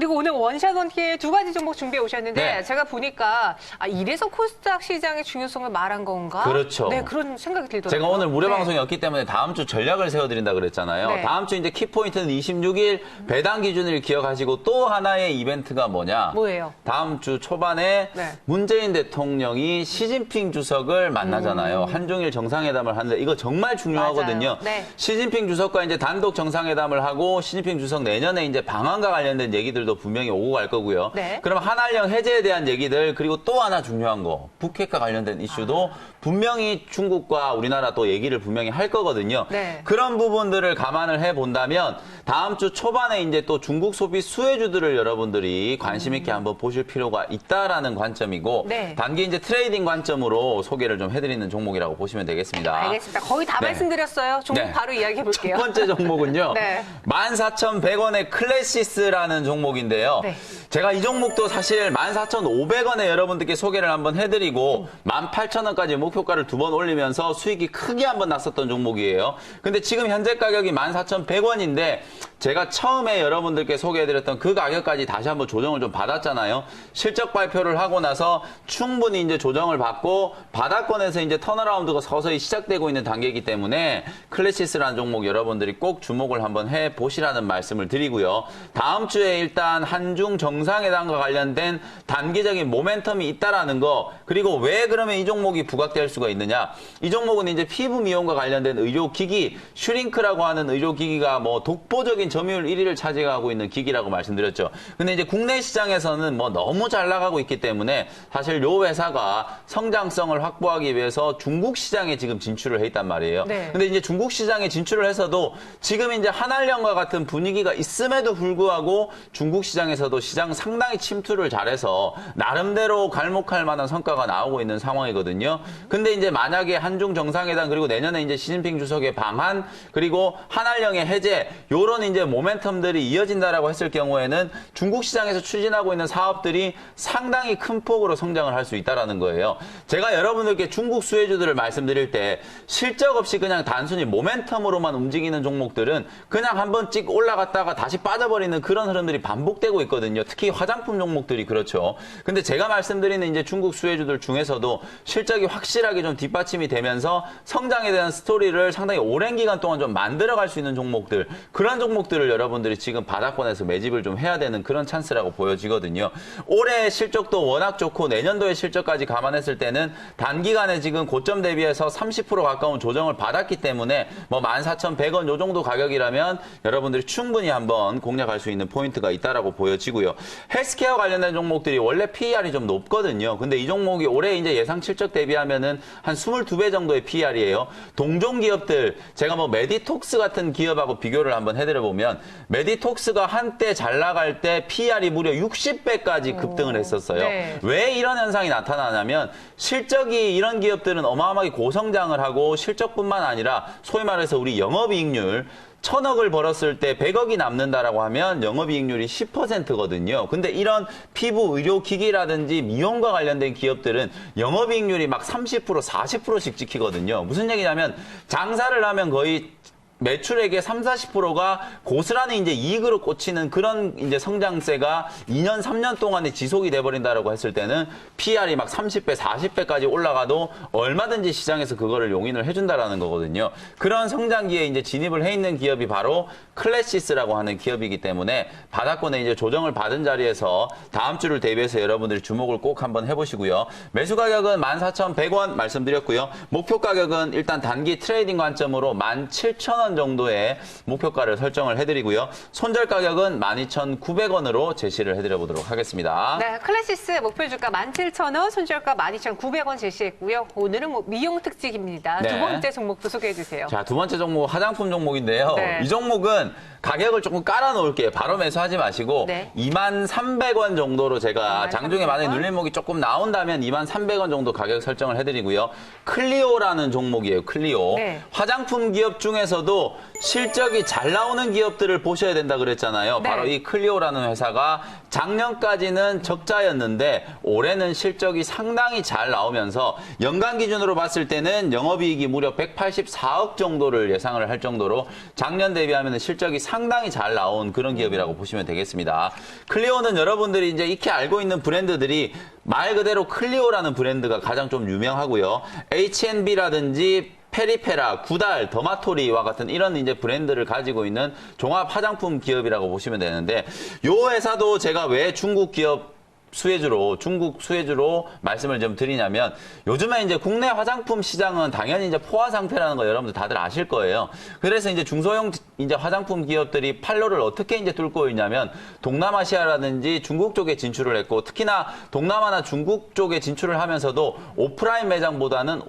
그리고 오늘 원샷 원키에 두 가지 종목 준비해 오셨는데 네. 제가 보니까 이래서 코스닥 시장의 중요성을 말한 건가? 그렇죠. 네, 그런 생각이 들더라고요. 제가 오늘 무료 네. 방송이었기 때문에 다음 주 전략을 세워드린다 그랬잖아요. 네. 다음 주 이제 키포인트는 26일 배당 기준일 기억하시고 또 하나의 이벤트가 뭐냐? 뭐예요? 다음 주 초반에 네. 문재인 대통령이 시진핑 주석을 만나잖아요. 한중일 정상회담을 하는데 이거 정말 중요하거든요. 맞아요. 네. 시진핑 주석과 이제 단독 정상회담을 하고 시진핑 주석 내년에 이제 방한과 관련된 얘기들도 분명히 오고 갈 거고요. 네. 그럼 한알령 해제에 대한 얘기들 그리고 또 하나 중요한 거 북핵과 관련된 이슈도 분명히 중국과 우리나라 또 얘기를 분명히 할 거거든요. 네. 그런 부분들을 감안을 해 본다면 다음 주 초반에 이제 또 중국 소비 수혜주들을 여러분들이 관심 있게 한번 보실 필요가 있다라는 관점이고 네. 단기 이제 트레이딩 관점으로 소개를 좀 해드리는 종목이라고 보시면 되겠습니다. 알겠습니다. 거의 다 네. 말씀드렸어요. 종목 네. 바로 이야기해 볼게요. 첫 번째 종목은요. 네. 14,100원의 클래시스라는 종목인데요. 네. 제가 이 종목도 사실 14,500원에 여러분들께 소개를 한번 해드리고 18,000원까지 목표가를 두 번 올리면서 수익이 크게 한번 났었던 종목이에요. 근데 지금 현재 가격이 14,100원인데 제가 처음에 여러분들께 소개해드렸던 그 가격까지 다시 한번 조정을 좀 받았잖아요. 실적 발표를 하고 나서 충분히 이제 조정을 받고 바닥권에서 이제 턴어라운드가 서서히 시작되고 있는 단계이기 때문에 클래시스라는 종목 여러분들이 꼭 주목을 한번 해 보시라는 말씀을 드리고요. 다음 주에 일단 한중 정상회담과 관련된 단기적인 모멘텀이 있다라는 거 그리고 왜 그러면 이 종목이 부각될 수가 있느냐? 이 종목은 이제 피부 미용과 관련된 의료기기 슈링크라고 하는 의료기기가 뭐 독보적인 점유율 1위를 차지하고 있는 기기라고 말씀드렸죠. 근데 이제 국내 시장에서는 뭐 너무 잘 나가고 있기 때문에 사실 요 회사가 성장성을 확보하기 위해서 중국 시장에 지금 진출을 해 있단 말이에요. 네. 근데 이제 중국 시장에 진출을 해서도 지금 이제 한알령과 같은 분위기가 있음에도 불구하고 중국 시장에서도 시장 상당히 침투를 잘해서 나름대로 갈목할 만한 성과가 나오고 있는 상황이거든요. 근데 이제 만약에 한중 정상회담 그리고 내년에 이제 시진핑 주석의 방한 그리고 한알령의 해제 요런 이제 모멘텀들이 이어진다라고 했을 경우에는 중국 시장에서 추진하고 있는 사업들이 상당히 큰 폭으로 성장을 할 수 있다라는 거예요. 제가 여러분들께 중국 수혜주들을 말씀드릴 때 실적 없이 그냥 단순히 모멘텀으로만 움직이는 종목들은 그냥 한번 찍 올라갔다가 다시 빠져버리는 그런 흐름들이 반복되고 있거든요. 특히 화장품 종목들이 그렇죠. 근데 제가 말씀드리는 이제 중국 수혜주들 중에서도 실적이 확실하게 좀 뒷받침이 되면서 성장에 대한 스토리를 상당히 오랜 기간 동안 좀 만들어갈 수 있는 종목들 그런 종목들을 여러분들이 지금 바닥권에서 매집을 좀 해야 되는 그런 찬스라고 보여지거든요. 올해 실적도 워낙 좋고 내년도의 실적까지 감안했을 때는 단기간에 지금 고점 대비해서 30% 가까운 조정을 받았기 때문에 뭐 14,100원 요 정도 가격이라면 여러분들이 충분히 한번 공략할 수 있는 포인트가 있다라고 보여지고요. 헬스케어 관련된 종목들이 원래 PER이 좀 높거든요. 근데 이 종목이 올해 이제 예상 실적 대비하면은 한 22배 정도의 PER이에요. 동종 기업들 제가 뭐 메디톡스 같은 기업하고 비교를 한번 해드려 보면 메디톡스가 한때 잘 나갈 때 PER이 무려 60배까지 급등을 했었어요. 네. 왜 이런 현상이 나타나냐면 실적이 이런 기업들은 어마어마하게 고성장을 하고 실적뿐만 아니라 소위 말해서 우리 영업이익률 1,000억을 벌었을 때 100억이 남는다라고 하면 영업이익률이 10%거든요. 근데 이런 피부 의료기기라든지 미용과 관련된 기업들은 영업이익률이 막 30%, 40%씩 찍히거든요. 무슨 얘기냐면 장사를 하면 거의 매출액의 30~40%가 고스란히 이제 이익으로 꽂히는 그런 이제 성장세가 2년, 3년 동안에 지속이 돼버린다라고 했을 때는 PR이 막 30배, 40배까지 올라가도 얼마든지 시장에서 그거를 용인을 해준다라는 거거든요. 그런 성장기에 이제 진입을 해 있는 기업이 바로 클래시스라고 하는 기업이기 때문에 바닥권에 이제 조정을 받은 자리에서 다음 주를 대비해서 여러분들이 주목을 꼭 한번 해보시고요. 매수 가격은 14,100원 말씀드렸고요. 목표 가격은 일단 단기 트레이딩 관점으로 17,000원 정도의 목표가를 설정을 해드리고요. 손절 가격은 12,900원으로 제시를 해드려 보도록 하겠습니다. 네, 클래시스 목표 주가 17,000원, 손절가 12,900원 제시했고요. 오늘은 뭐 미용 특집입니다. 네. 두 번째 종목도 소개해 주세요. 자, 두 번째 종목 화장품 종목인데요. 네. 이 종목은 가격을 조금 깔아 놓을게요. 바로 매수하지 마시고 네. 23,300원 정도로 제가 23,300원. 장중에 만약에 눌림목이 조금 나온다면 23,300원 정도 가격 설정을 해드리고요. 클리오라는 종목이에요. 클리오. 네. 화장품 기업 중에서도 그래도 실적이 잘 나오는 기업들을 보셔야 된다 그랬잖아요. 네. 바로 이 클리오라는 회사가 작년까지는 적자였는데 올해는 실적이 상당히 잘 나오면서 연간 기준으로 봤을 때는 영업이익이 무려 184억 정도를 예상을 할 정도로 작년 대비하면 실적이 상당히 잘 나온 그런 기업이라고 보시면 되겠습니다. 클리오는 여러분들이 이제 익히 알고 있는 브랜드들이 말 그대로 클리오라는 브랜드가 가장 좀 유명하고요. H&B라든지 페리페라, 구달, 더마토리와 같은 이런 이제 브랜드를 가지고 있는 종합 화장품 기업이라고 보시면 되는데, 요 회사도 제가 왜 중국 수혜주로 말씀을 좀 드리냐면, 요즘에 이제 국내 화장품 시장은 당연히 이제 포화 상태라는 거 여러분들 다들 아실 거예요. 그래서 이제 중소형 이제 화장품 기업들이 판로를 어떻게 이제 뚫고 있냐면, 동남아시아라든지 중국 쪽에 진출을 했고, 특히나 동남아나 중국 쪽에 진출을 하면서도 오프라인 매장보다는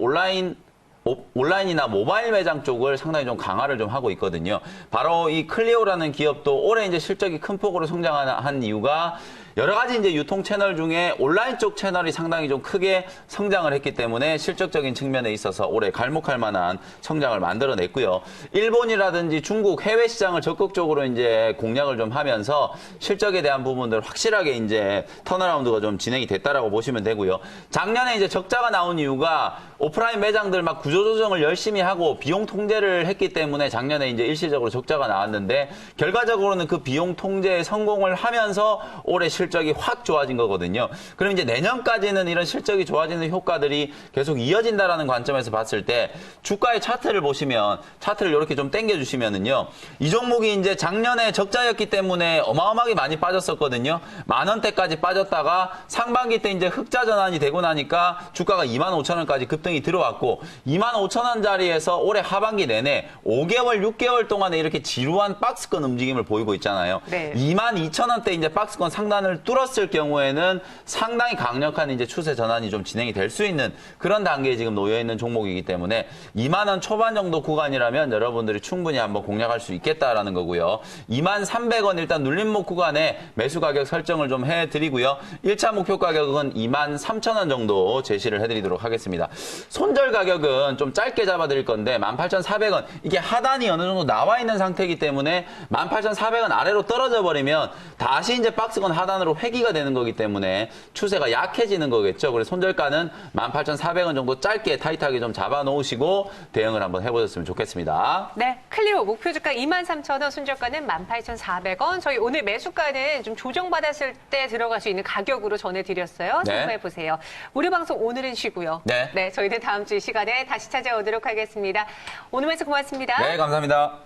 온라인이나 모바일 매장 쪽을 상당히 좀 강화를 좀 하고 있거든요. 바로 이 클리오라는 기업도 올해 이제 실적이 큰 폭으로 성장한 이유가 여러 가지 이제 유통 채널 중에 온라인 쪽 채널이 상당히 좀 크게 성장을 했기 때문에 실적적인 측면에 있어서 올해 갈목할 만한 성장을 만들어냈고요. 일본이라든지 중국 해외 시장을 적극적으로 이제 공략을 좀 하면서 실적에 대한 부분들 확실하게 이제 턴어라운드가 좀 진행이 됐다라고 보시면 되고요. 작년에 이제 적자가 나온 이유가 오프라인 매장들 막 구조조정을 열심히 하고 비용 통제를 했기 때문에 작년에 이제 일시적으로 적자가 나왔는데, 결과적으로는 그 비용 통제에 성공을 하면서 올해 실적이 확 좋아진 거거든요. 그럼 이제 내년까지는 이런 실적이 좋아지는 효과들이 계속 이어진다라는 관점에서 봤을 때 주가의 차트를 보시면, 차트를 이렇게 좀 당겨주시면은요, 이 종목이 이제 작년에 적자였기 때문에 어마어마하게 많이 빠졌었거든요. 10,000원대까지 빠졌다가 상반기 때 이제 흑자 전환이 되고 나니까 주가가 25,000원까지 급등이 들어왔고, 25,000원짜리에서 올해 하반기 내내 5개월, 6개월 동안에 이렇게 지루한 박스권 움직임을 보이고 있잖아요. 네. 22,000원대 이제 박스권 상단을 뚫었을 경우에는 상당히 강력한 이제 추세 전환이 좀 진행이 될 수 있는 그런 단계에 지금 놓여 있는 종목이기 때문에 20,000원 초반 정도 구간이라면 여러분들이 충분히 한번 공략할 수 있겠다라는 거고요. 23,100원 일단 눌림목 구간에 매수 가격 설정을 좀 해드리고요. 1차 목표 가격은 23,000원 정도 제시를 해드리도록 하겠습니다. 손절 가격은 좀 짧게 잡아드릴 건데 18,400원, 이게 하단이 어느 정도 나와 있는 상태이기 때문에 18,400원 아래로 떨어져 버리면 다시 이제 박스권 하단으로 회귀가 되는 거기 때문에 추세가 약해지는 거겠죠. 그래서 손절가는 18,400원 정도 짧게 타이트하게 좀 잡아놓으시고 대응을 한번 해보셨으면 좋겠습니다. 네, 클리오 목표 주가 23,000원, 순저가는 18,400원. 저희 오늘 매수가는 좀 조정받았을 때 들어갈 수 있는 가격으로 전해드렸어요. 네. 참고해 보세요. 우리 방송 오늘은 쉬고요. 네. 저희는 다음 주 이 시간에 다시 찾아오도록 하겠습니다. 오늘 말씀 고맙습니다. 네, 감사합니다.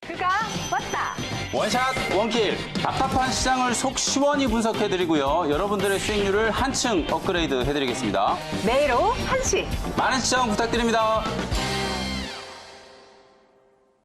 그가 왔다. 원샷 원킬, 답답한 시장을 속 시원히 분석해드리고요. 여러분들의 수익률을 한층 업그레이드 해드리겠습니다. 매일 오후 1시. 많은 시청 부탁드립니다.